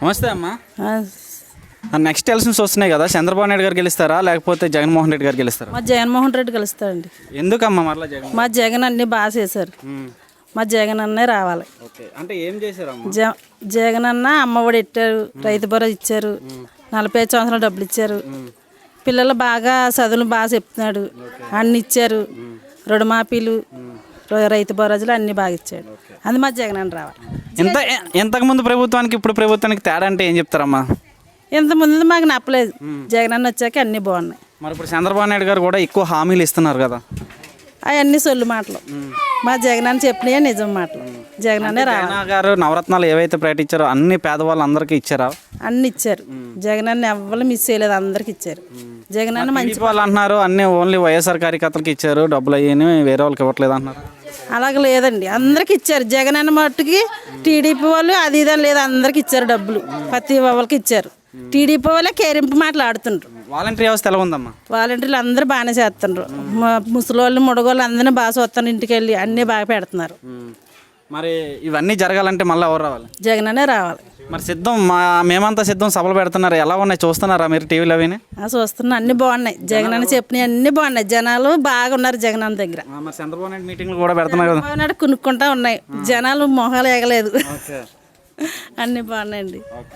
నమస్తే అమ్మా. ఆ, నెక్స్ట్ ఎలక్షన్స్ వస్తున్నాయి కదా, చంద్రబాబు నాయుడు గారు గెలుస్తారా లేకపోతే జగన్మోహన్ రెడ్డి గారు గెలుస్తారా? మా జగన్మోహన్ రెడ్డి కలుస్తాడండి. ఎందుకమ్మా మరలా జగన్? మా జగన్ అన్ని బాగా చేశారు. మా జగన్ అన్నే రావాలి. ఓకే, అంటే ఏం చేశారమ్మా? జగన్ అన్న అమ్మఒడి ఇచ్చారు, రైతు భరోసా ఇచ్చారు, 45 సంవత్సరాలు డబ్బులు ఇచ్చారు, పిల్లలు బాగా చదువులు బాగా చెప్తున్నాడు, అన్ని ఇచ్చారు, రుణమాఫీలు, రైతు భరోసాలు అన్ని బాగా ఇచ్చాడు. అది మా జగన్ అన్న రావాలి. ఇంతకుముందు ప్రభుత్వానికి ఇప్పుడు ప్రభుత్వానికి తేడా అంటే ఏం చెప్తారమ్మా? ఇంతకుముందు మాకు నప్పలేదు, జగన్ అన్న వచ్చాక అన్నీ బాగున్నాయి. మరి ఇప్పుడు చంద్రబాబు నాయుడు గారు కూడా ఎక్కువ హామీలు ఇస్తున్నారు కదా. అవన్నీ సొల్లు మాటలు. మా జగన్ అన్న చెప్పినవే నిజం మాటలు. జగన్ అన్నే రావాలి. జగన్ గారు నవరత్నాలు ఏవైతే ప్రకటించారో అన్ని పేదవాళ్ళందరికీ ఇచ్చారా? అన్ని ఇచ్చారు. జగన్ అన్న ఎవ్వరు మిస్ చేయలేదు, అందరికి ఇచ్చారు. జగన్ అన్న మంచి వాళ్ళు అంటున్నారు అన్ని ఓన్లీ వైఎస్ఆర్ కార్యకర్తలకు ఇచ్చారు, డబ్బులు అయ్యాని వేరే వాళ్ళకి ఇవ్వట్లేదు అంటున్నారు. అలాగే లేదండి, అందరికి ఇచ్చారు. జగన్ అన్న మట్టుకి టీడీపీ వాళ్ళు అది ఇదని లేదు, అందరికి ఇచ్చారు డబ్బులు, ప్రతి వాళ్ళకి ఇచ్చారు. టీడీపీ వాళ్ళే కేరింపు మాట్లాడుతుండ్రు. వాలంటీర్ వ్యవస్థ ఎలా ఉందమ్మా? వాలంటీర్లు అందరూ బాగానే చేస్తుండ్రు. ముసలోళ్ళు ముడగోళ్ళు అందరినీ బాగా చూస్తున్నారు, ఇంటికి వెళ్ళి అన్నీ బాగా పెడుతున్నారు. మరి ఇవన్నీ జరగాలంటే మళ్ళీ ఎవరు రావాలి? జగన్ అనే రావాలి. మరి సిద్ధం మేమంతా సిద్ధం సభలు పెడుతున్నారు, ఎలా ఉన్నాయి చూస్తున్నారా మీరు టీవీలో అవి? చూస్తున్నా, అన్ని బాగున్నాయి. జగన్ అన్న చెప్పినవి అన్ని బాగున్నాయి. జనాలు బాగున్నారు జగన్ అన్న దగ్గర. మరి చంద్రబాబు నాయుడు మీటింగ్లు కూడా పెడుతున్నారు కదా. బాగున్నాడు, కొనుక్కుంటా ఉన్నాయి. జనాలు మొహాలు ఎగలేదు. అన్ని బాగున్నాయండి.